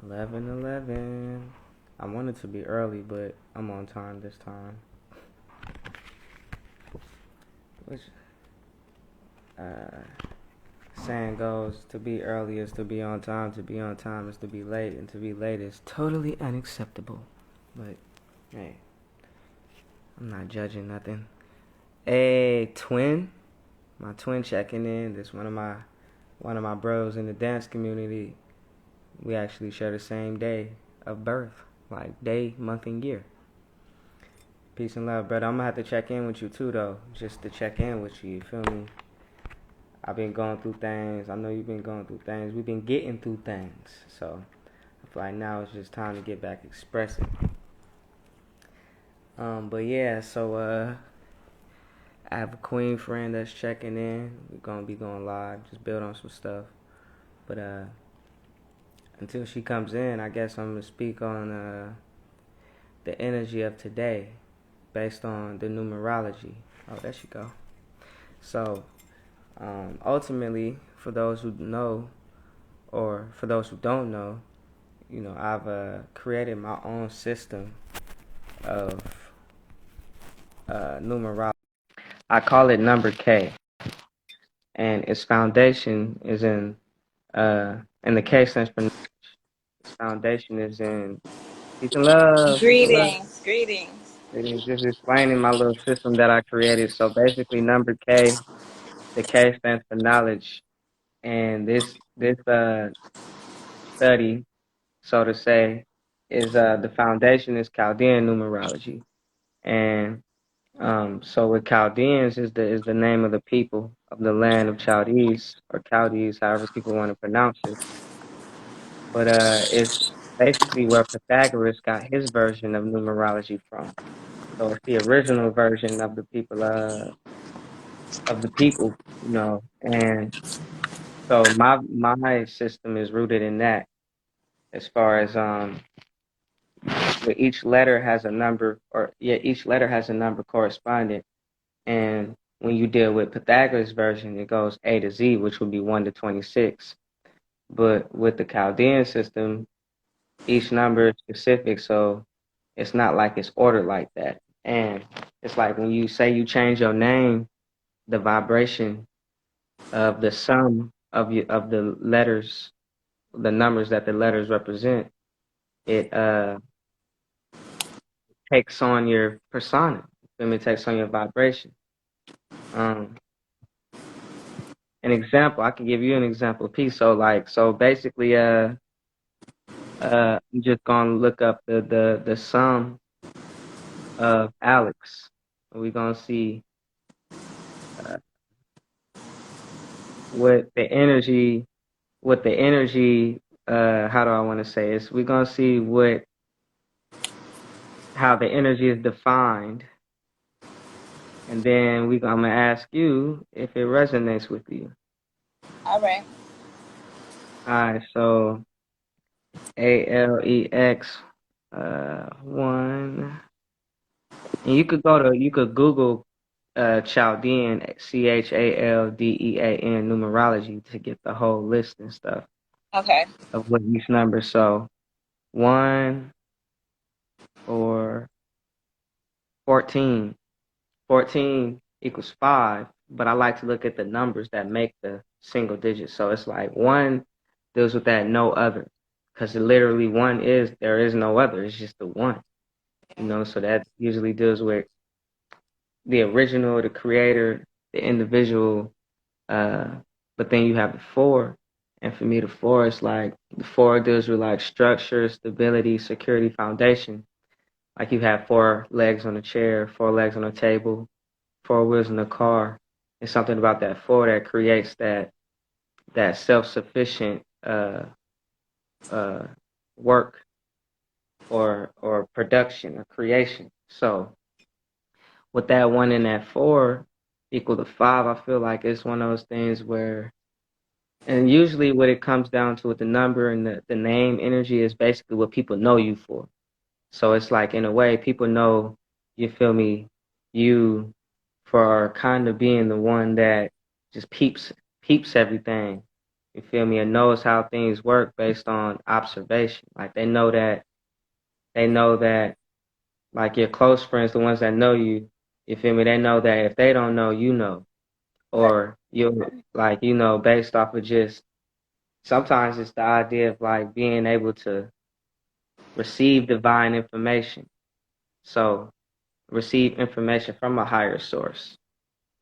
11:11. I wanted to be early, but I'm on time this time. Which uh, saying goes, to be early is to be on time. To be on time is to be late, and to be late is totally unacceptable. But hey, I'm not judging nothing. Hey, twin, my twin checking in. This one of my bros in the dance community. We actually share the same day of birth, like day, month, and year. Peace and love, brother. I'm gonna have to check in with you too, though, just to check in with you. You feel me? I've been going through things. I know you've been going through things. We've been getting through things. So I feel like now it's just time to get back expressing. But yeah, so I have a Queen friend that's checking in. We're gonna be going live, just build on some stuff. But until she comes in, I guess I'm gonna speak on the energy of today, based on the numerology. Oh, there she go. So ultimately, for those who know, or for those who don't know, I've created my own system of numerology. I call it number K, and its foundation is in the K stands for knowledge. Its foundation is in peace and love, peace and love. Greetings, greetings. It's just explaining my little system that I created. So basically, number K, the K stands for knowledge, and this study, so to say, is the foundation is Chaldean numerology, and so with Chaldeans is the name of the people of the land of Chaldees, or Chaldees, however people want to pronounce it. But it's basically where Pythagoras got his version of numerology from. So it's the original version of the people, and so my system is rooted in that, as far as where each letter has a number, or yeah, each letter has a number corresponding. And when you deal with Pythagoras' version, it goes A to Z, which would be 1 to 26. But with the Chaldean system, each number is specific, so it's not like it's ordered like that. And it's like when you say you change your name, the vibration of the sum of the letters, the numbers that the letters represent, it takes on your persona. It takes on your vibration. Um, an example, I can give you an example piece. So basically, I'm just gonna look up the sum of Alex. We're gonna see uh, what the energy, how do I want to say this? We're gonna see how the energy is defined, and then I'm gonna ask you if it resonates with you. All right. All right, so ALEX 1, and you could Google Chaldean, Chaldean numerology to get the whole list and stuff Okay. of what each number. So 1 or 14. 14 equals 5, but I like to look at the numbers that make the single digits. So it's like 1 deals with that no other, because literally there is no other. It's just the one. So that usually deals with the original, the creator, the individual. But then you have the 4, and for me, the 4 is like the 4 deals with like structure, stability, security, foundation. Like you have 4 legs on a chair, 4 legs on a table, 4 wheels in a car. It's something about that 4 that creates that self-sufficient uh, work, or production or creation. So with that 1 and that 4 equal to 5, I feel like it's one of those things where, and usually what it comes down to with the number and the name energy is basically what people know you for. So it's like, in a way, people know, you feel me, you for kind of being the one that just peeps everything. You feel me? And knows how things work based on observation. Like they know that like your close friends, the ones that know you feel me? They know that if they don't know, you know. Right. Or you like, based off of just sometimes it's the idea of like being able to receive divine information. So receive information from a higher source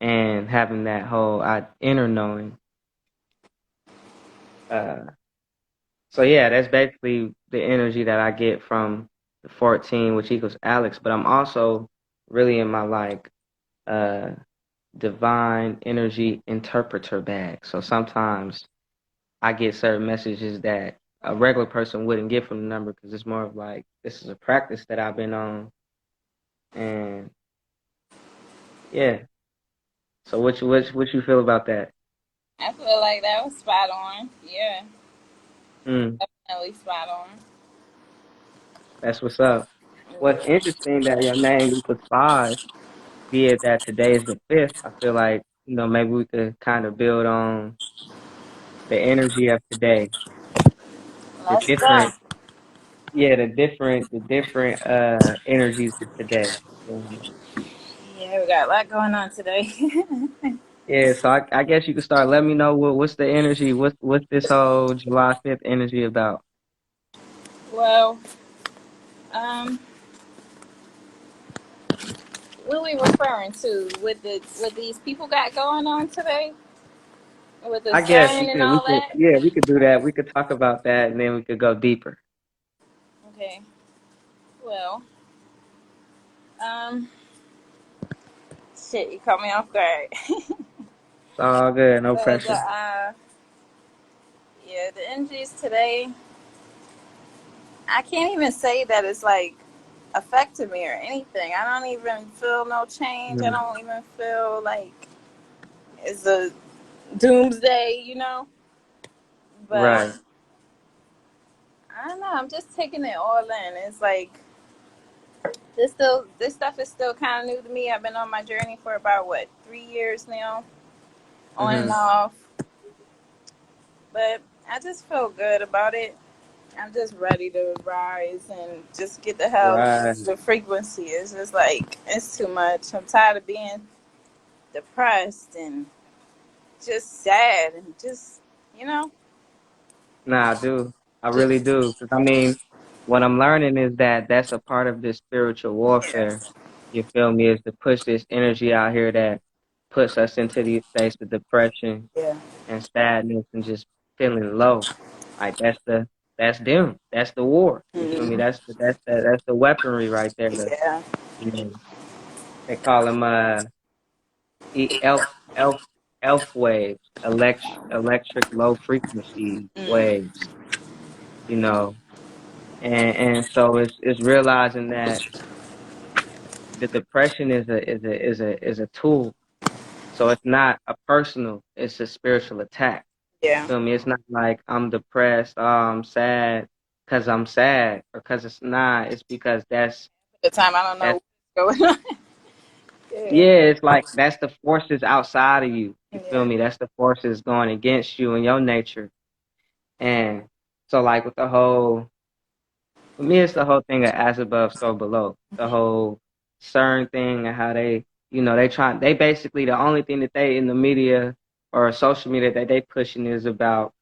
and having that whole inner knowing. Uh, so yeah, that's basically the energy that I get from the 14, which equals Alex. But I'm also really in my like uh divine energy interpreter bag. So sometimes I get certain messages that a regular person wouldn't get from the number because it's more of like this is a practice that I've been on, and yeah. So what you feel about that? I feel like that was spot on. Yeah, Mm, definitely spot on. that's what's up. What's interesting that your name equals five, be it that today is the fifth. I feel like maybe we could kind of build on the energy of today, the Let's go. different, yeah, the different energies of today. Mhm. Yeah, we got a lot going on today. Yeah, so I guess you could start. Let me know what's the energy. What's this whole July 5th energy about? Well, um, what we referring to with these people got going on today with the I guess sun we and could we all could that? yeah we could do that. We could talk about that and then we could go deeper. Okay. Well, um, shit, you caught me off guard. It's all good, no But pressure. yeah, the energies today, I can't even say that it's like affected me or anything. I don't even feel no change. I Mm, don't even feel like it's a doomsday, But right, I don't know. I'm just taking it all in. It's like this stuff is still kind of new to me. I've been on my journey for about what 3 years now, on and hmm, off. But I just feel good about it. I'm just ready to rise and just get the hell. right. The frequency is just like it's too much. I'm tired of being depressed and just sad and just you know Nah, I do. I really just do. 'Cause I mean, what I'm learning is that that's a part of this spiritual yeah, warfare. You feel me? Is to push this energy out here that puts us into these states of depression yeah, and sadness and just feeling low. Like that's them. That's the war. You feel me? mm, That's the weaponry right there. yeah, You know, they call them elf elf elf waves, electric low frequency mm, waves. You know, and so it's realizing that the depression is a tool. So it's not a personal, it's a spiritual attack. yeah. Feel me? It's not like I'm depressed, oh, I'm sad because I'm sad or because it's not. It's because The time I don't know that's what's going on. Yeah, yeah, it's like that's the forces outside of you. You feel yeah, me? That's the forces going against you and your nature. And so like with the whole for me, it's the whole thing of as above, so below. The whole CERN thing and how they basically the only thing that they in the media or social media that they pushing is about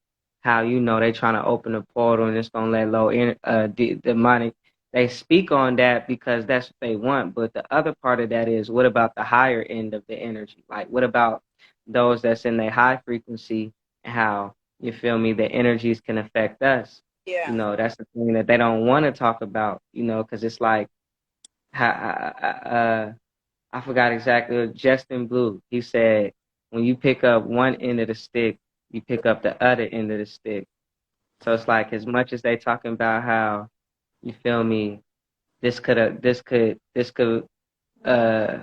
how they trying to open a portal and it's gonna let demonic. They speak on that because that's what they want, but the other part of that is what about the higher end of the energy? Like what about those that's in their high frequency and how you feel me? The energies can affect us. yeah, That's the thing that they don't want to talk about, because it's like, I forgot exactly, Justin Blue. He said, when you pick up one end of the stick, you pick up the other end of the stick. So it's like, as much as they talking about how, you feel me, this could uh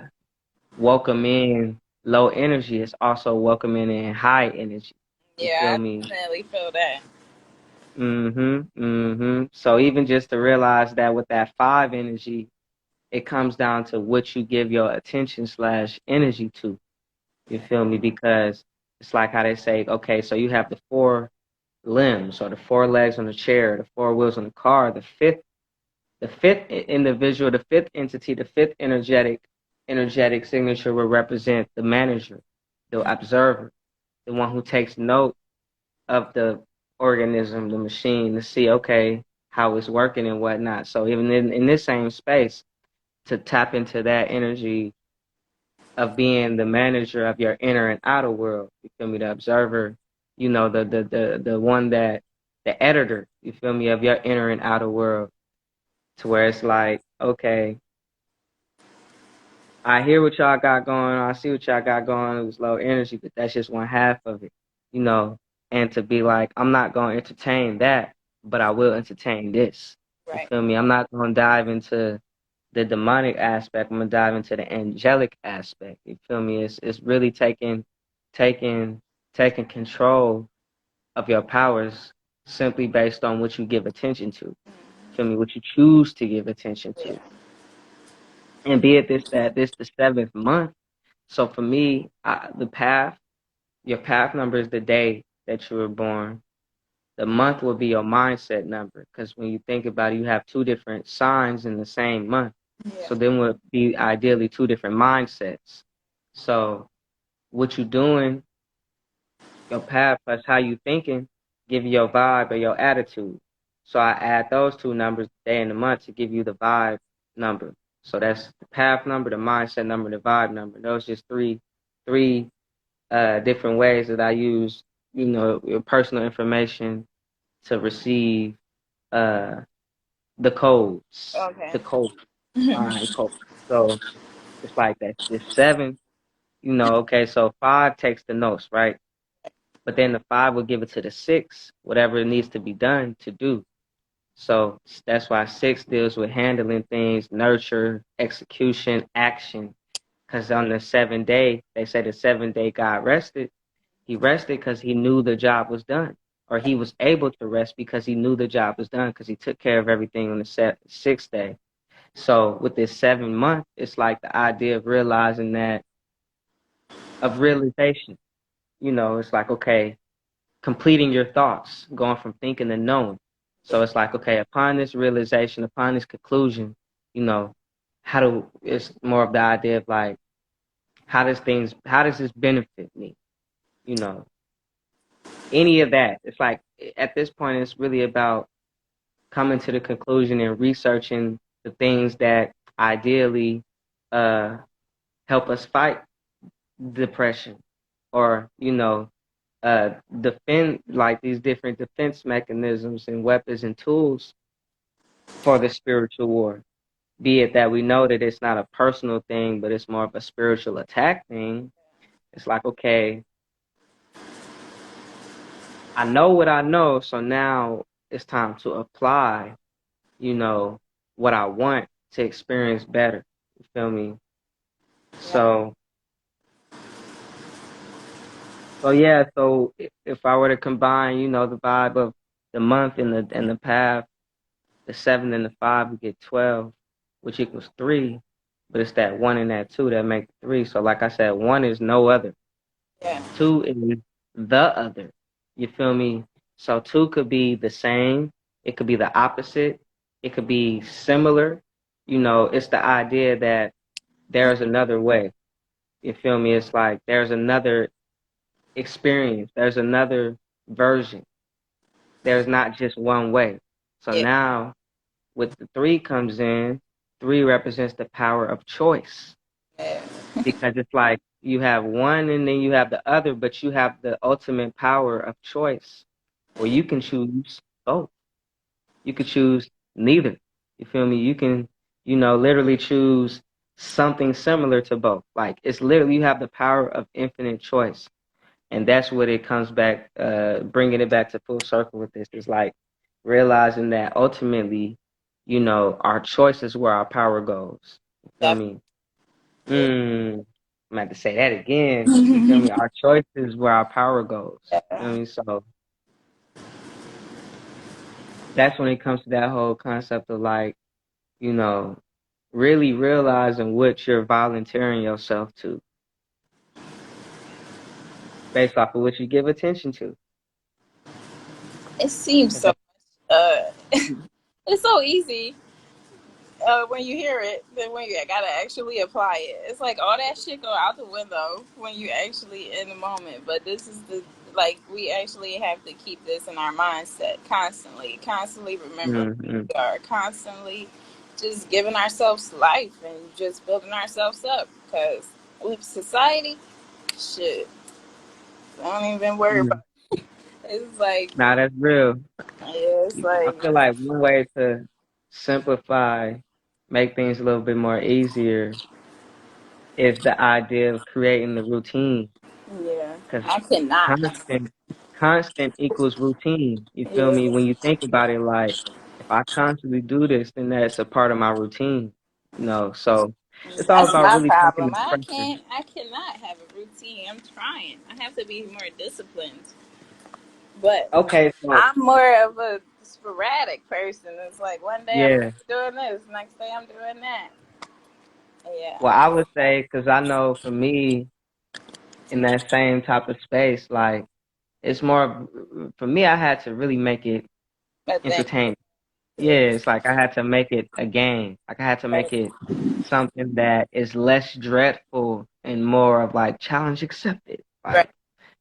welcome in low energy. It's also welcoming in high energy. You yeah. feel I me? definitely feel that. So even just to realize that with that five energy, it comes down to what you give your attention slash energy to. You feel me? Because it's like how they say, okay, so you have the four. limbs or the four legs on the chair, the four wheels on the car. The fifth individual, the fifth entity, the fifth energetic signature will represent the manager, the observer, the one who takes note of the organism, the machine, to see, okay, how it's working and whatnot. So even in this same space, to tap into that energy of being the manager of your inner and outer world, you feel me, the observer, the one that the editor, you feel me, of your inner and outer world, to where it's like, okay, I hear what y'all got going on. I see what y'all got going on. It was low energy, but that's just one half of it, you know. And to be like, I'm not going to entertain that, but I will entertain this. You Right. feel me? I'm not going to dive into the demonic aspect. I'm going to dive into the angelic aspect. You feel me? It's really taking, taking control of your powers simply based on what you give attention to. Feel me? What you choose to give attention Yeah. to. And be it this the seventh month. So for me, your path number is the day that you were born. The month will be your mindset number, because when you think about it, you have two different signs in the same month. Yeah. So then would be ideally two different mindsets. So what you doing, your path plus how you thinking, give you your vibe or your attitude. So I add those two numbers, the day and the month, to give you the vibe number. So that's the path number, the mindset number, the vibe number. Those just three different ways that I use, your personal information to receive uh, the codes, Okay. the code, mind code. So it's like that. This seven, okay, so five takes the notes, right? But then the five will give it to the six, whatever needs to be done to do. So that's why six deals with handling things, nurture, execution, action. Because on the seventh day, they say the seventh day God rested. He rested because he knew the job was done, or he was able to rest because he knew the job was done because he took care of everything on the sixth day. So with this 7 month, it's like the idea of realizing that, of realization. It's like, okay, completing your thoughts, going from thinking to knowing. So it's like, okay, upon this realization, upon this conclusion, you know, it's more of the idea of like, how does this benefit me? You know, any of that. It's like at this point, it's really about coming to the conclusion and researching the things that ideally uh, help us fight depression, or defend, like these different defense mechanisms and weapons and tools for the spiritual war. Be it that we know that it's not a personal thing, but it's more of a spiritual attack thing. It's like, okay, I know what I know, so now it's time to apply, you know, what I want to experience better. You feel me? Right. So, so yeah. So if I were to combine, the vibe of the month and the path, the seven and the five, we get 12, which equals three. But it's that one and that two that make three. So, like I said, one is no other. Yeah. Two is the other. You feel me? So two could be the same. It could be the opposite. It could be similar. It's the idea that there's another way. You feel me? It's like there's another experience. There's another version. There's not just one way. So Yeah. now with the three comes in, three represents the power of choice, Yeah. because it's like you have one and then you have the other, but you have the ultimate power of choice where you can choose both. You could choose neither. You feel me? You can, literally choose something similar to both. Like it's literally, you have the power of infinite choice. And that's what it comes back, bringing it back to full circle with this. Is like realizing that ultimately, our choice is where our power goes. You feel Definitely. me? I'm about to say that again. You feel me? Our choice is where our power goes. You feel Yeah. me? So that's when it comes to that whole concept of like, you know, really realizing what you're volunteering yourself to based off of what you give attention to. It seems 'Cause so. Uh, it's so easy when you hear it than when you gotta actually apply it. It's like all that shit go out the window when you actually in the moment. But this is the like we actually have to keep this in our mindset constantly, constantly remembering who mm-hmm. we are, constantly just giving ourselves life and just building ourselves up. Because with society, shit, I don't even worry about. Mm. It. It's like Nah, that's real. yeah, it's I like feel like one way to simplify, make things a little bit more easier is the idea of creating the routine. yeah, Because I cannot. constant equals routine. You feel me? Yeah. When you think about it, like if I constantly do this, then that's a part of my routine. So it's all That's about my really taking problem. the pressure. I cannot have a routine. I'm trying. I have to be more disciplined. But Okay, so I'm more of a sporadic person. It's like one day I'm yeah. doing this, next day I'm doing that. Yeah. Well, I would say because I know for me in that same type of space, like it's more for me. I had to really make it But then entertaining. Yeah, yeah. it's like I had to make it a game. Like I had to make Right. it something that is less dreadful and more of like challenge accepted. Right.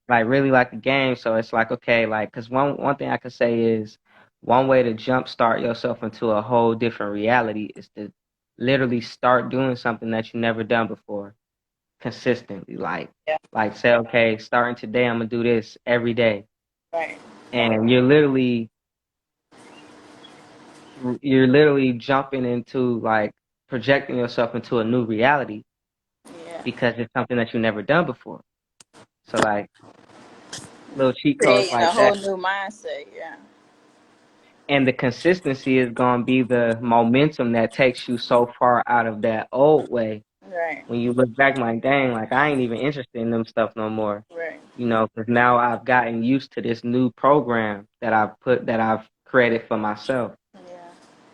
Like really like a game. So it's like okay, like because one thing I could say is one way to jumpstart yourself into a whole different reality is to literally start doing something that you never done before consistently. Yeah. Like say okay, starting today I'm gonna do this every day, Right. and you're literally jumping into like projecting yourself into a new reality Yeah. because it's something that you never done before. So like little cheat codes Creating a like whole that. new mindset. Yeah. And the consistency is going to be the momentum that takes you so far out of that old way. Right. When you look back, like, dang, like I ain't even interested in them stuff no more. Right. Because now I've gotten used to this new program that I've created for myself. Yeah.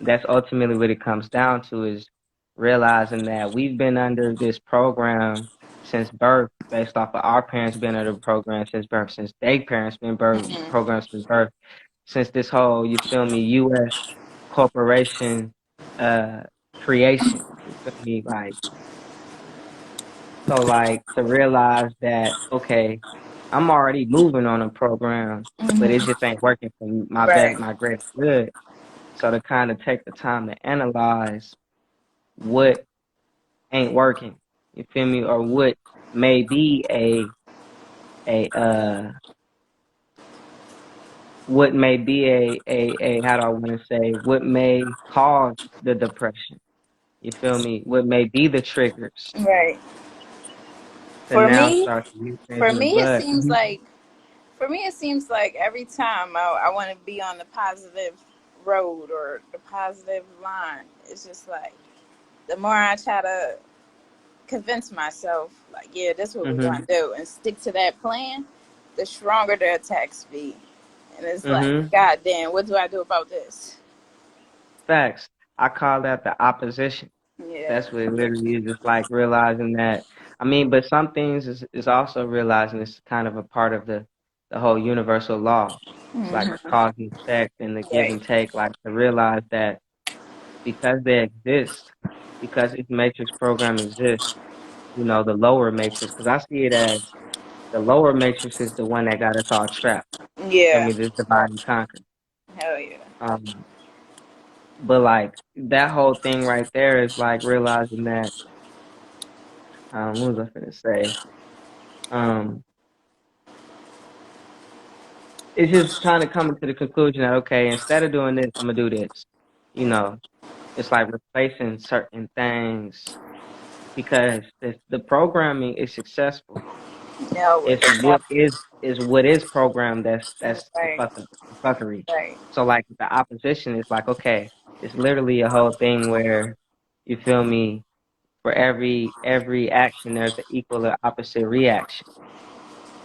That's ultimately what it comes down to is realizing that we've been under this program since birth, based off of our parents been under the program since birth, since their parents been Hmm. programmed since birth, since this whole, you feel me, U.S. corporation uh creation. You feel me? Like so like to realize that okay, I'm already moving on a program, but it Hmm. just ain't working for Right. my greatest good. So to kind of take the time to analyze what ain't working, you feel me, or what may be a what may be a how do I want to say what may cause the depression. You feel me? What may be the triggers Right. to For now me, start to nip things for in the me, it bud. seems like every time I want to be on the positive road or the positive line, it's just like the more I try to convince myself, like, yeah, this is what we're going Mhm. to do and stick to that plan, the stronger the attacks be. And it's like, Mhm. God damn, what do I do about this? Facts. I call that the opposition. Yeah. That's what it literally is. It's like realizing that. I mean, but some things is also realizing it's kind of a part of the whole universal law. It's like the Hmm. cause and effect and the give Right. and take. Like to realize that because they exist, because this matrix program exists, the lower matrix. Because I see it as the lower matrix is the one that got us all trapped. I Yeah. mean, this divide and conquer. Hell yeah. Um, but like that whole thing right there is like realizing that. What was I gonna say? Um, it's just kind of coming to the conclusion that okay, instead of doing this, I'm gonna do this. You know, it's like replacing certain things because the programming is successful. No, It's it's not. what is programmed that's Right. the fuckery. Right. So like the opposition is like okay, it's literally a whole thing where you feel me. For every action, there's an equal or opposite reaction.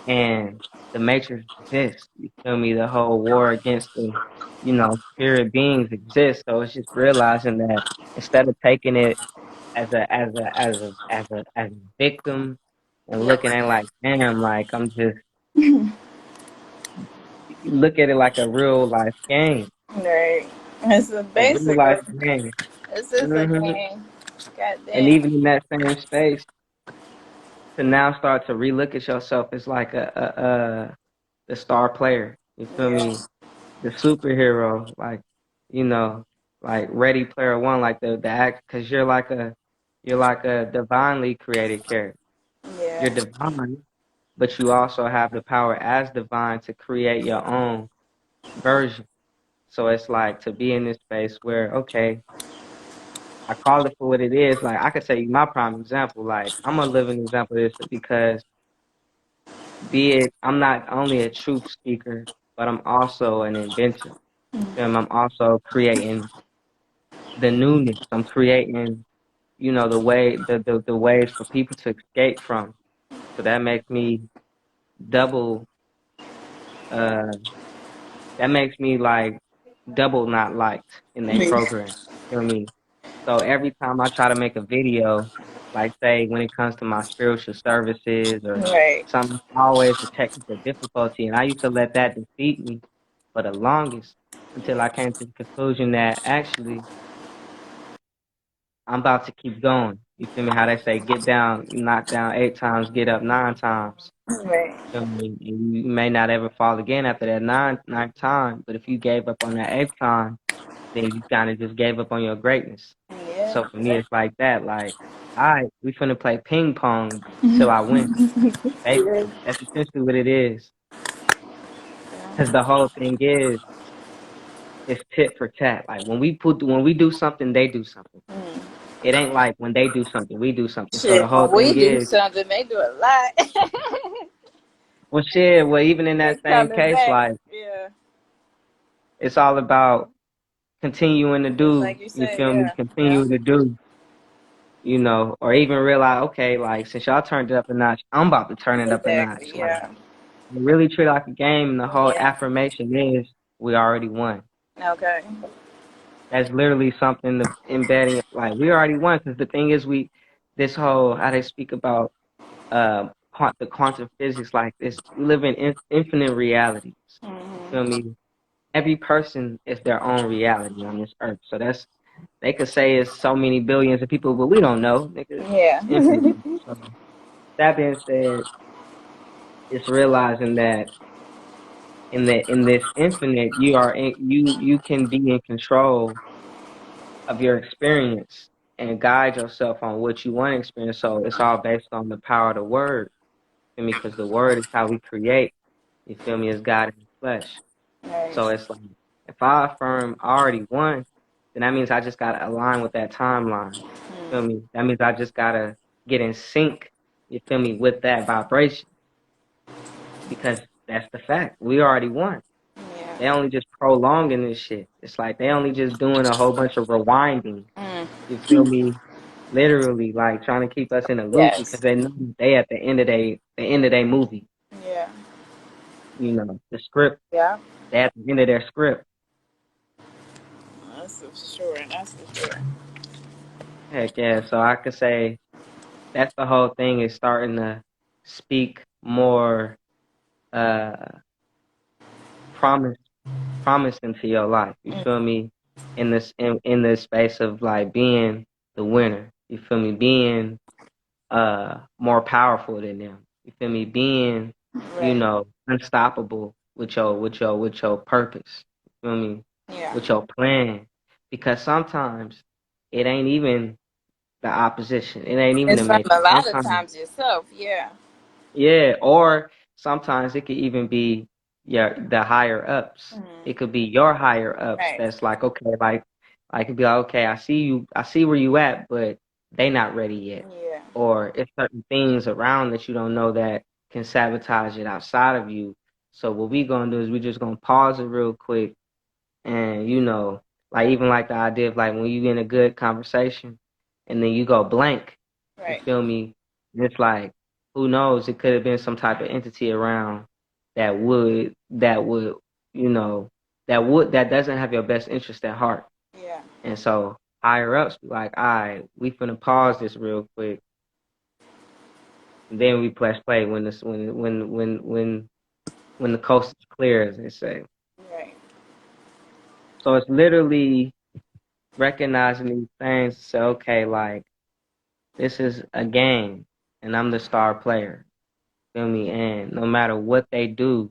And the Matrix exists. You feel me? The whole war against the spirit beings exists. So it's just realizing that instead of taking it as a victim and Yep. looking at it like, damn, like I'm just look at it like a real life game, Right. It's a a real life basically. game. This is a hmm game. And Goddamn. even in that same space, to now start to relook at yourself as like the star player. You feel Yeah. me? The superhero, like you know, like Ready Player One, like the act, because you're like a divinely created character. You're Yeah. divine, but you also have the power as divine to create your own version. So it's like to be in this space where, okay, I call it for what it is. Like I could tell you my prime example. Like I'm a living example of this because be it I'm not only a truth speaker, but I'm also an inventor. I'm also creating the newness. I'm creating, the way the ways for people to escape from. So that makes me double uh that makes me like double not liked in their Yeah. program. You know what I mean? So every time I try to make a video, like say when it comes to my spiritual services or Right. something, always a technical difficulty, and I used to let that defeat me for the longest until I Yeah. came to the conclusion that actually I'm about to keep going. You feel me? How they say, get down, knock down 8 times, get up 9 times. Right. Feel me? And you may not ever fall again after that ninth time, but if you gave up on that 8th time, then you kind of just gave up on your greatness. Yeah. So for me, it's like that. Like, all right, we finna play ping pong till I win. Yeah. Basically, that's essentially what it is. Because the whole thing is, it's tit for tat. Like when we do something, they do something. Mm. It ain't like when they do something, we do something. So the Shit, whole when we thing do is, something, they do a lot. well, shit. Well, even in that They same coming case, back. like Yeah. it's all about continuing to Just do. like you You said, feel me? yeah. Yeah. Continue to do. Or even realize, okay, like since y'all turned it up a notch, I'm about to turn it up a notch. Exactly. Like Yeah. really treat it like a game. And the whole Yeah. affirmation is we already won. Okay. That's literally something to embedding. Like we already won because the thing is, this whole how they speak about the quantum physics, like this, we live in infinite realities. You feel Hmm. me? Every person is their own reality on this earth. So that's they could say it's so many billions of people, but we don't know. Nigga, Yeah. it's infinite. So that being said, it's realizing that in this infinite, you can be in control of your experience and guide yourself on what you want to experience. So it's all based on the power of the word. Feel me? Because the word is how we create. You feel me? As God in the flesh. Right. So it's like if I affirm I already won, then that means I just gotta align with that timeline. You feel Mm. me? That means I just gotta get in sync. You feel me? With that vibration because that's the fact. We already won. Yeah. They only just prolonging this shit. It's like they only just doing a whole bunch of rewinding. Mm. You feel me? Literally, like trying to keep us in a loop because Yes. they know they at the end of their movie. Yeah. The script. Yeah. They at the end of their script. That's for sure. That's for sure. Heck yeah. So I could say that's the whole thing is starting to speak more uh promise promise into your life. You Mm. feel me? In this space of like being the winner. You feel me? Being more powerful than them. You feel me? Being, Right. unstoppable with your purpose. You feel me? Yeah. With your plan. Because sometimes it ain't even the opposition. It ain't even the It's from a matrix. lot of Sometimes times yourself. Yeah. yeah, or sometimes it could even be the higher ups. Mm. It could be your higher ups Right. that's like, okay, like I could be like, okay, I see where you at, but they not ready yet. Yeah. Or it's certain things around that you don't know that can sabotage it outside of you. So what we gonna do is we just gonna pause it real quick and like even like the idea of like when you in a good conversation and then you go blank, you Right. feel me? And it's like, who knows? It could have been some type of entity around that would, you know, that doesn't have your best interest at heart. Yeah. And so higher ups be like, all right, we finna pause this real quick. And then we press play when this when when the coast is clear, as they say. Right. So it's literally recognizing these things to say, okay, like this is a game and I'm the star player. Feel me? And no matter what they do,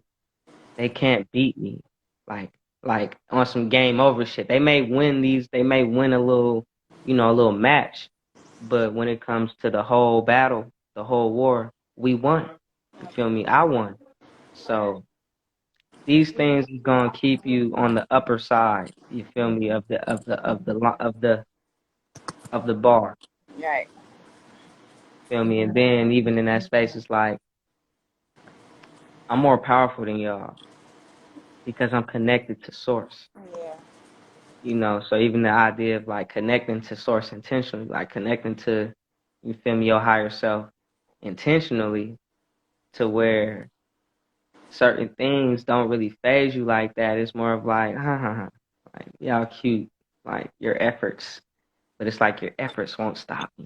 they can't beat me. Like like on some game over shit. They may win a little, a little match, but when it comes to the whole battle, the whole war, we won. You feel me? I won. So these things is gonna keep you on the upper side. You feel me? Of the bar. Right. Feel me? And then even in that space, it's like I'm more powerful than y'all because I'm connected to source. Yeah. So even the idea of like connecting to source intentionally, like connecting to, you feel me, your higher self intentionally, to where certain things don't really phase you like that. It's more of like, ha ha ha, like y'all cute, like your efforts, but it's like your efforts won't stop me.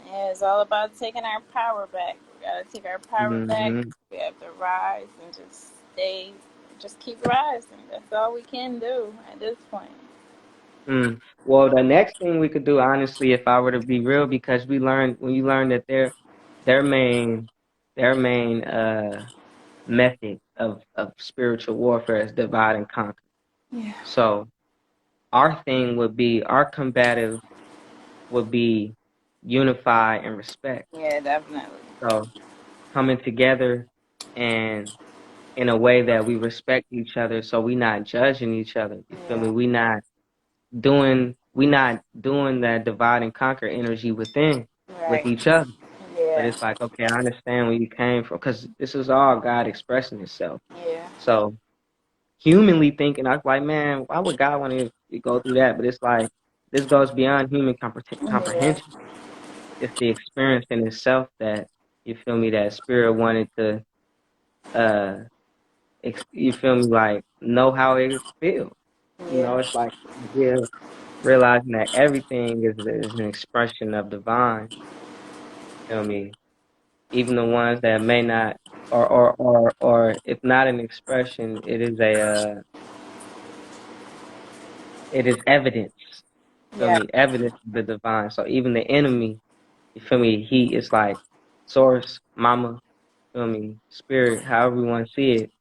Yeah, it's all about taking our power back. We gotta take our power back. Hmm. We have to rise and just stay, just keep rising. That's all we can do at this point. Mm. Well, the next thing we could do, honestly, if I were to be real, because we learned when you learn that their main their main method of spiritual warfare is divide and conquer. Yeah. So our thing would be our combative would be unify and respect. Yeah, definitely. So coming together and in a way that we respect each other, so we not judging each other. You feel me? Yeah. We not doing that divide and conquer energy within with Right. each other. But Yeah. it's like, okay, I understand where you came from because this is all God expressing Himself. Yeah. So humanly thinking, I was like, man, why would God want to go through that? But it's like this goes beyond human Yeah. comprehension. It's the experience in itself that, you feel me, that spirit wanted to uh you feel me, like know how it feels. Yeah. It's like the idea of realizing that everything is an expression of divine. Feel me? Even the ones that may not, or if not an expression, it is evidence. Feel Yeah. me? Evidence of the divine. So even the enemy, you feel me? He is like source, mama, feel me? Spirit, however you want to see it.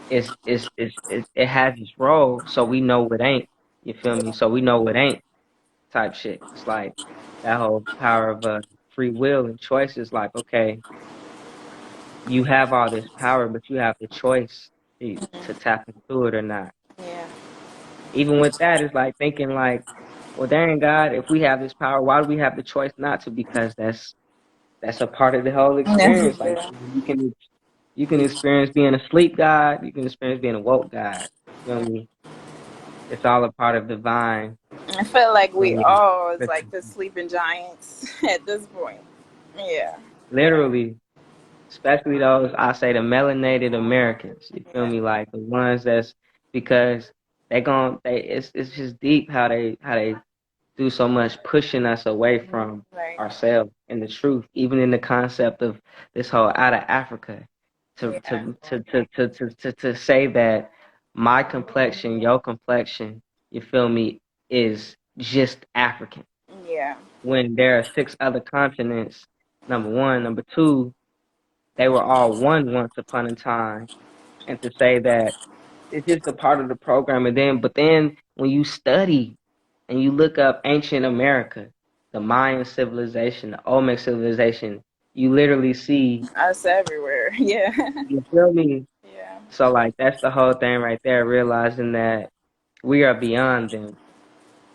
It has its role, so we know it ain't. You feel me? So we know it ain't type shit. It's like that whole power of free will and choice is like, okay, you have all this power, but you have the choice to tap into it or not. Yeah. Even with that, it's like thinking like, well, dang God, if we have this power, why do we have the choice not to? Because that's a part of the whole experience. Like Yeah. you can experience being asleep, God. You can experience being awoke, God. You feel me? It's all a part of divine. I feel like Feel we me? all is like the sleeping giants at this point. Yeah. Yeah. Literally, especially those I say the melanated Americans. You feel Yeah. me? Like the ones that's because it's just deep how they do so much pushing us away from Right. ourselves and the truth, even in the concept of this whole out of Africa, Yeah. to say that my complexion, your complexion, you feel me, is just African Yeah. when there are six other continents. Number one, number two, they were all one once upon a time, and to say that it's just a part of the program. But then when you study and you look up ancient America, the Mayan civilization, the Olmec civilization, you literally see, Us everywhere. Yeah. you feel me? Yeah. So like that's the whole thing right there, realizing that we are beyond them,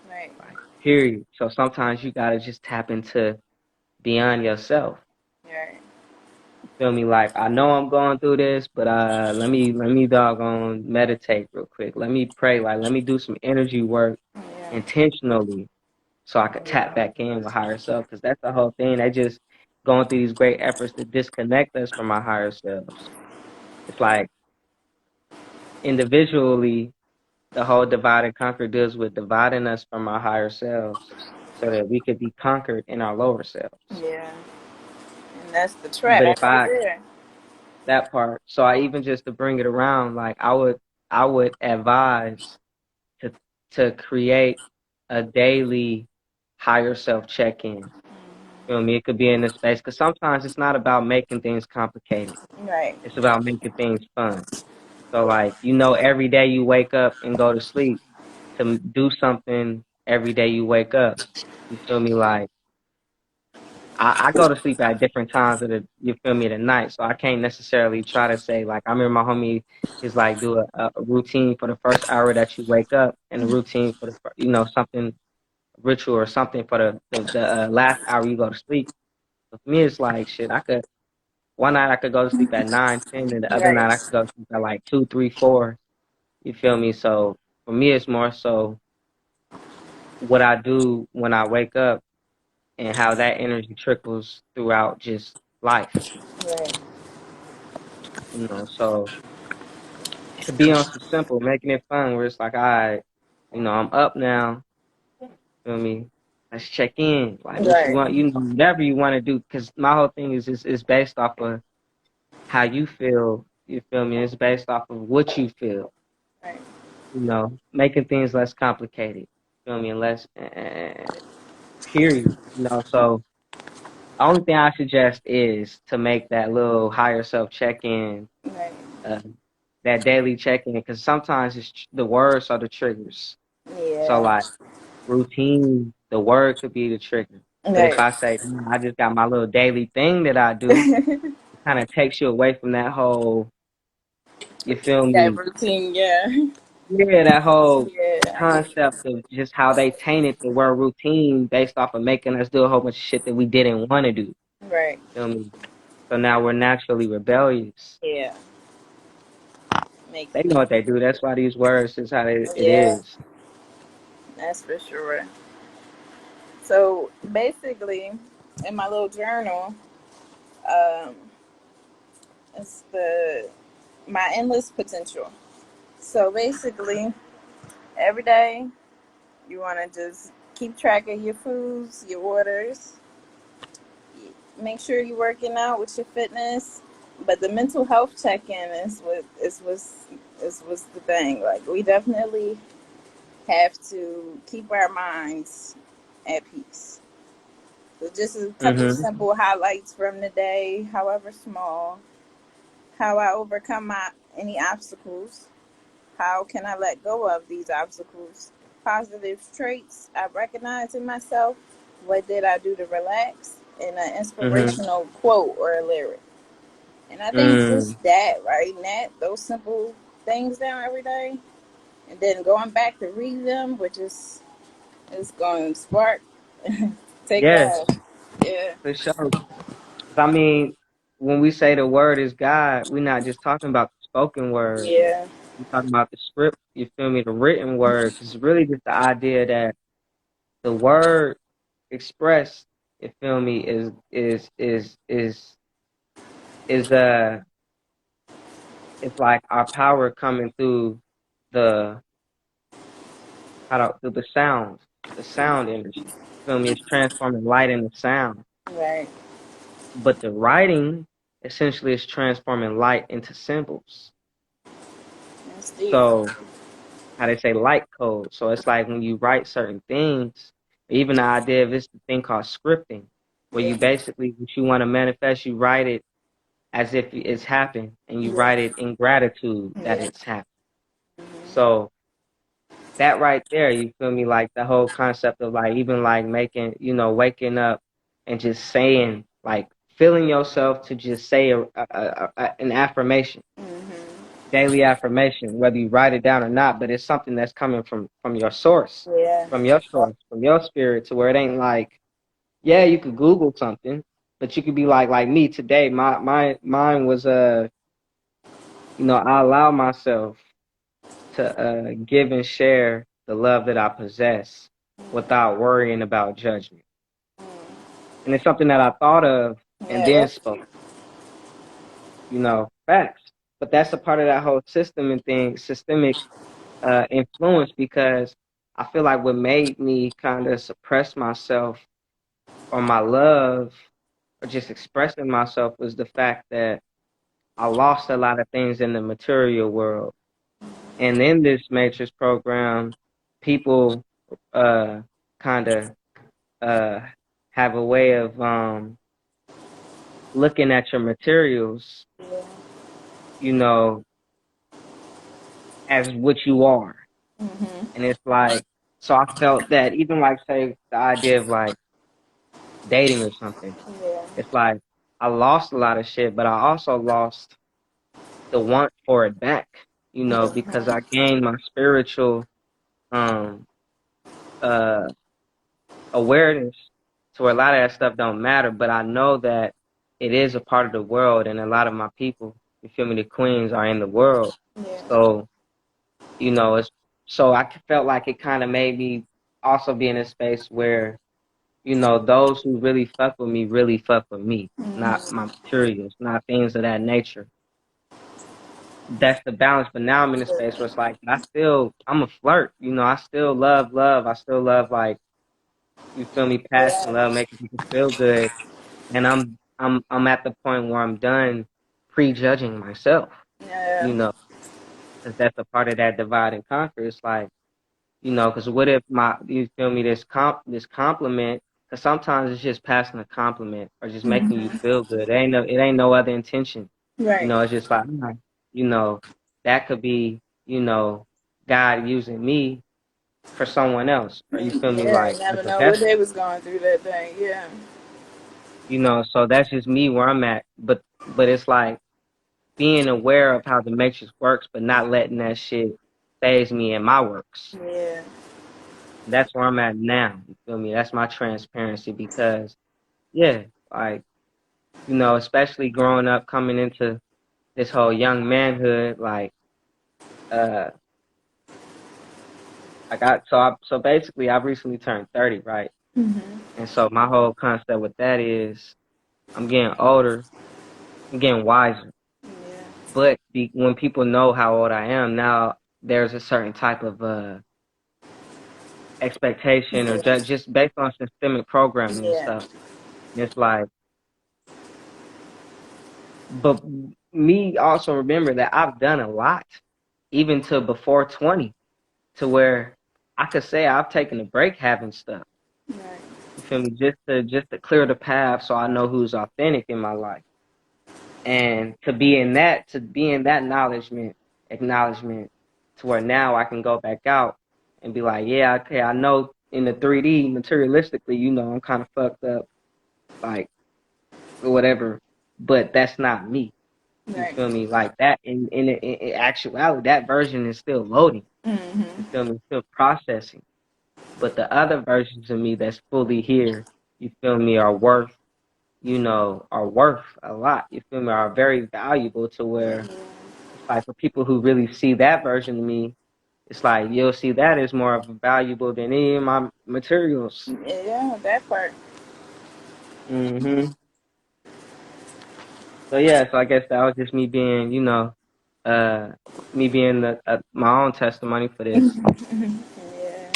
Right. like period. So sometimes you gotta just tap into beyond yourself. Right. Feel me? Like I know I'm going through this, but let me doggone meditate real quick. Let me pray. Like let me do some energy work Yeah. intentionally so I could tap back in with higher self. Because that's the whole thing. They just going through these great efforts to disconnect us from our higher selves. It's like individually, the whole divide and conquer deals with dividing us from our higher selves so that we could be conquered in our lower selves. Yeah. And that's the But trap if right I there. that part. So I even just to bring it around, like I would advise to create a daily higher self check-in. Feel me? It could be in this space because sometimes it's not about making things complicated. Right. It's about making things fun. So like every day you wake up and go to sleep to do something every day you wake up. You feel me? Like I go to sleep at different times of the you feel me the night, so I can't necessarily try to say like I remember my homie is like do a routine for the first hour that you wake up and a routine for the something ritual or something for the last hour you go to sleep. So for me, it's like shit. I could one night I could go to sleep at 9, 10, and the other night I Right. could go to sleep at like 2, 3, 4. You feel me? So for me, it's more so what I do when I wake up and how that energy trickles throughout just life. Right. So it could be on some simple, making it fun where it's like, all right, I'm up now. Feel me? Let's check in. Like, what you Right. want, whatever you want to do. Because my whole thing is based off of how you feel. You feel me? It's based off of what you feel. Right. Making things less complicated. Feel me? And less, period. So the only thing I suggest is to make that little higher self check in, Right. uh, that daily check in, because sometimes the words are the triggers. So Yeah. like routine, the word could be the trigger. But if Right. I say, "Man, I just got my little daily thing that I do," it kind of takes you away from that whole, you feel That me? routine. Yeah. Yeah, that whole Yeah. I get concept of just how they tainted the word routine based off of making us do a whole bunch of shit that we didn't want to do. it. Right. Feel me? So now we're naturally rebellious. Yeah. Makes They me. know what they do. That's why these words is how it Yeah. is. That's for sure. So basically, in my little journal, um, it's the my endless potential. So basically, every day you want to just keep track of your foods, your waters. Make sure you're working out with your fitness. But the mental health check-in is was the thing. Like we definitely have to keep our minds at peace. So just a couple Mhm. simple highlights from the day, however small. How I overcome my any obstacles. How can I let go of these obstacles? Positive traits I recognize in myself. What did I do to relax? And an Mhm. inspirational quote or a lyric. And I think Mm. just that, right? That those simple things down every day, and then going back to read them, which is going to spark, take Yes, off. Yeah, for sure. 'Cause I mean, when we say the word is God, we're not just talking about the spoken word. yeah, We're talking about the script. You feel me? The written word. 'Cause it's really just the idea that the word expressed. You feel me? Is it's like our power coming through the through the sound energy. Feel me? It's transforming light into sound. right. But the writing essentially is transforming light into symbols. That's deep. So how they say light code. So it's like when you write certain things, even the idea of this thing called scripting, where you Yeah, basically what you want to manifest, you write it as if it's happened, and you yeah, write it in gratitude that yeah. it's happened. So that right there, you feel me? Like the whole concept of like even like making, waking up and just saying like feeling yourself to just say an affirmation, Mm-hmm. daily affirmation, whether you write it down or not, but it's something that's coming from your source, Yeah, from your spirit, to where it ain't like, yeah, you could Google something, but you could be like me today. Mine was I allow myself to give and share the love that I possess without worrying about judgment. And it's something that I thought of and yeah. then That's spoke, deep. facts. But that's a part of that whole system and thing, systemic influence, because I feel like what made me kind of suppress myself or my love or just expressing myself was the fact that I lost a lot of things in the material world. And in this matrix program, people uh kind of uh have a way of looking at your materials, Yeah. you know, as what you are. Mhm. And it's like, so I felt that even like say the idea of like dating or something, Yeah. it's like I lost a lot of shit, but I also lost the want for it back, because Mhm. I gained my spiritual um uh awareness to where a lot of that stuff don't matter, but I know that it is a part of the world and a lot of my people, you feel me, the queens are in the world. Yeah. So, it's so I felt like it kind of made me also be in a space where, those who really fuck with me, not Mhm. my materials, not things of that nature. That's the balance. But now I'm in a space where it's like I'm a flirt, I still love love. I still love like, you feel me, passion, Yeah. love, making people feel good. And I'm at the point where I'm done prejudging myself, Yeah. you know, because that's a part of that divide and conquer. It's like, because what if you feel me, this compliment, because sometimes it's just passing a compliment or just making you Mhm. feel good. It ain't no other intention. Right. It's just like, you know, that could be, God using me for someone else, or you feel me, Yeah. like You as never a know what vessel, they was going through that day. Yeah. so that's just me where I'm at. But it's like being aware of how the matrix works, but not letting that shit phase me in my works. Yeah. That's where I'm at now. You feel me? That's my transparency because, yeah, like, especially growing up, coming into this whole young manhood, like, uh, so basically, I've recently turned 30, right? Mhm. And so my whole concept with that is I'm getting older, I'm getting wiser. Yeah. But when people know how old I am now, there's a certain type of expectation or Yeah. just based on systemic programming and Yeah. stuff. And it's like, but me also remember that I've done a lot, even to before 20, to where I could say I've taken a break having stuff. Right. You feel me? Just to clear the path so I know who's authentic in my life. And to be in that acknowledgement to where now I can go back out and be like, yeah, okay, I know in the 3D materialistically, I'm kind of fucked up, like, or whatever, but that's not me. You Right. feel me? Like that in actuality, that version is still loading. You Mhm. feel me? Still processing. But the other versions of me that's fully here, you feel me, are worth a lot. You feel me? Are very valuable to where it's like for people who really see that version of me, it's like you'll see that as more of a valuable than any of my materials. Yeah. That part. hmm So yeah, so I guess that was just me being, uh, me being my own testimony for this. Yeah.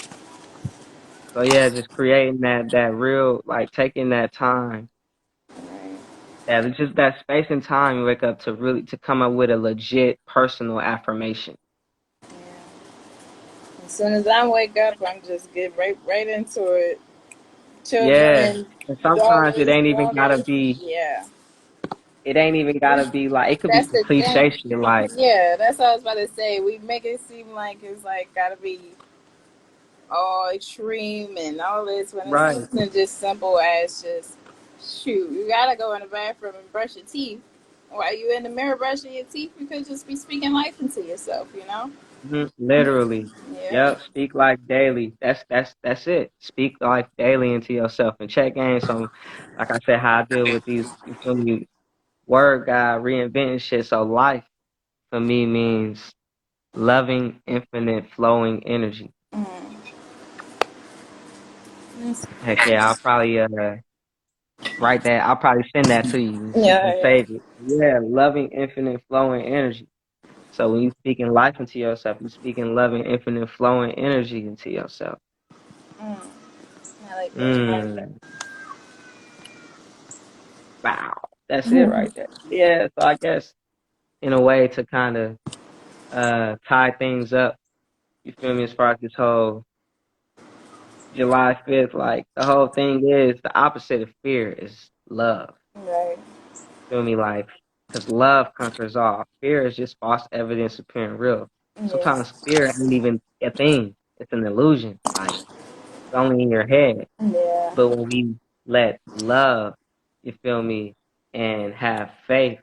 So yeah, just creating that real, like taking that time, Right. just that space and time you wake up to come up with a legit personal affirmation. Yeah. As soon as I wake up, I'm just get right into it. Yeah, Children, and sometimes daughters, daughters. Yeah. it ain't even gotta be like it could be That's some the thing. cliche shit like Yeah, that's what I was about to say. We make it seem like it's like gotta be all extreme and all this when it's right. something just simple as just shoot, you gotta go in the bathroom and brush your teeth. While you in the mirror brushing your teeth, you could just be speaking life into yourself, you know? Literally. Yeah. Yep. Speak life daily. That's it. Speak life daily into yourself and check in. So, like I said, how I deal with these. You feel me? Word God reinventing shit. So life for me means loving, infinite, flowing energy. Mm. Heck yeah, I'll probably write that. I'll probably send that to you. You can Yeah, yeah. save it. Yeah, loving, infinite, flowing energy. So when you speaking life into yourself, you speaking loving, infinite, flowing energy into yourself. Mm. I like that. Mm, wow, that's it Mhm. right there. Yeah, so I guess. in a way to kind of tie things up. You feel me? As far as this whole July 5th, like the whole thing is the opposite of fear is love. Right. Feel me? Like, because love conquers all. Fear is just false evidence appearing real. Yeah. Sometimes fear ain't even a thing. It's an illusion. Like, it's only in your head. Yeah. But when we let love, you feel me, and have faith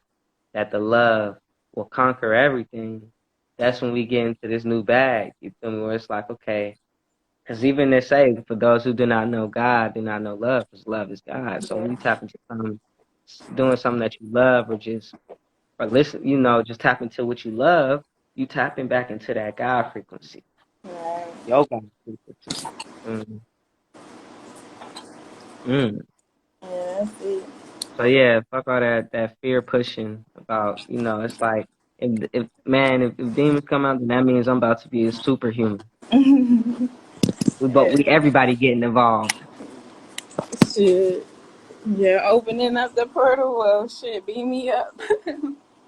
that the love will conquer everything, that's when we get into this new bag. You feel me? Where it's like, okay, because even they say, for those who do not know God, do not know love, because love is God. So when Yeah. you tap into something, doing something that you love, or just, or listen, just tap into what you love, you tapping back into that God frequency, Right. your God frequency. Mm, mm. Yeah, that's it. So yeah, fuck all that fear pushing about, it's like, if demons come out, then that means I'm about to be a superhuman. But we Yeah. everybody getting involved. Shit. Yeah, opening up the portal. Well, shit, beam me up.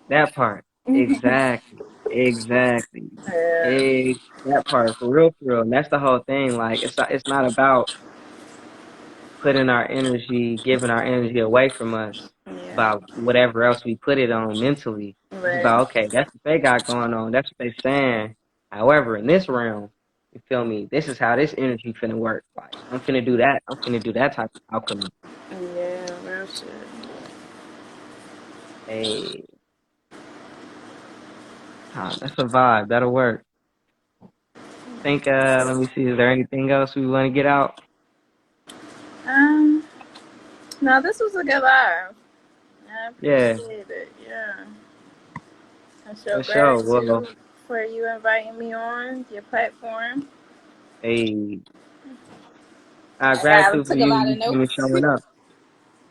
That part. Exactly. Exactly. Yeah. That part for real. And that's the whole thing. Like it's not about putting our energy, giving our energy away from us. It's Yeah. about whatever else we put it on mentally. It's Right. about, okay, that's what they got going on. That's what they saying. However, in this realm, you feel me? This is how this energy finna work. Like I'm finna do that. I'm finna do that type of alchemy. Yeah, real shit. Hey, that's a vibe. That'll work. Think let me see, is there anything else we want to get out? Um, no, this was a good live. I Yeah, appreciate it. Yeah. I show for sure. Well, gratitude for you inviting me on your platform. hey, I gratitude for took a you, lot of you feel me, notes. showing up.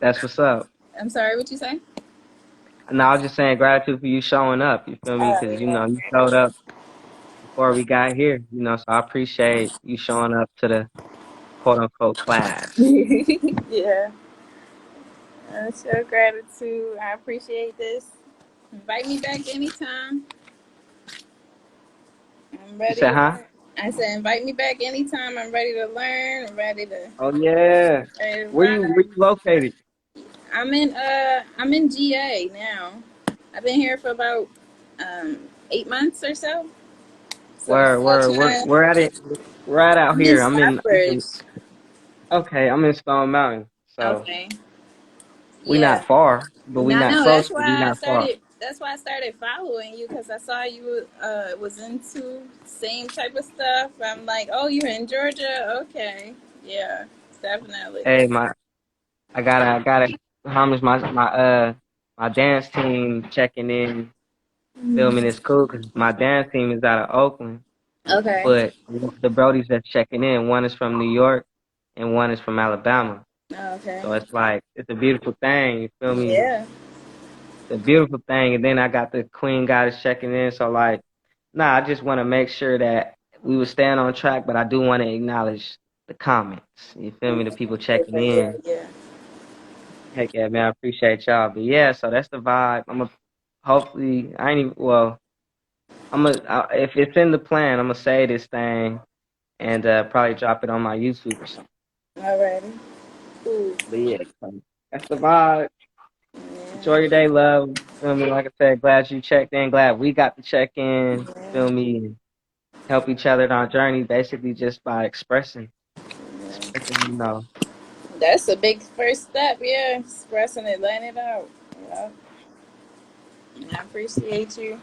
That's what's up. I'm sorry, what you say? No, I was just saying gratitude for you showing up. You feel me? Oh, Because yeah. you showed up before we got here. So I appreciate you showing up to the quote unquote class. Yeah. I show gratitude. I appreciate this. Invite me back anytime. I'm You ready said, to huh? learn. I said, invite me back anytime. I'm ready to learn. I'm Oh yeah. ready to Where vibe. you located? I'm in GA now. I've been here for about 8 months or so. So I'm still trying. We're at it. We're at out I'm in here. I'm in. Stockbridge. Okay, I'm in Stone Mountain. So Okay. we Yeah. not far, but we I not know. close, but we not far. That's why I started following you because I saw you was into same type of stuff. I'm like, oh, you're in Georgia. Okay. Yeah. Definitely. Hey, I gotta homage my dance team checking in, filming is cool because my dance team is out of Oakland, Okay. but the Brodies that's checking in, one is from New York and one is from Alabama. Okay. So it's like it's a beautiful thing. You feel me? Yeah. It's a beautiful thing. And then I got the Queen goddess checking in. So like, nah, I just want to make sure that we were staying on track, but I do want to acknowledge the comments. You feel me? The people checking Yeah. in. Yeah. Heck yeah, man, I appreciate y'all. But yeah, so that's the vibe. I'm gonna hopefully I ain't even well. If it's in the plan, I'm gonna say this thing and probably drop it on my YouTube or something. Alrighty. Cool. But yeah, so that's the vibe. Enjoy Yeah. your day, love. Feel me? Like I said, glad you checked in. Glad we got to check in. Yeah. Feel me? And help each other on our journey, basically just by Yeah. expressing, That's a big first step. Yeah. Expressing it, letting it out. Yeah. I appreciate you.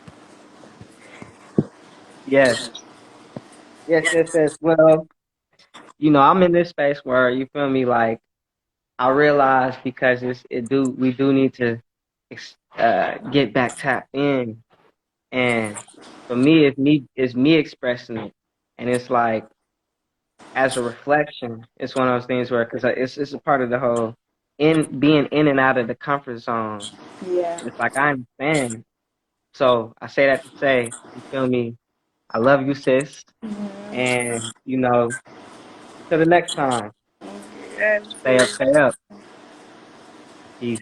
Yes, yes. Well, I'm in this space where you feel me, like I realize because we do need to get back tapped in, and for me, it's me expressing it, and it's like as a reflection, it's one of those things where because it's a part of the whole in being in and out of the comfort zone. Yeah. It's like I understand, so I say that to say, you feel me? I love you, sis, Mhm. and till the next time, Yeah. stay up, peace.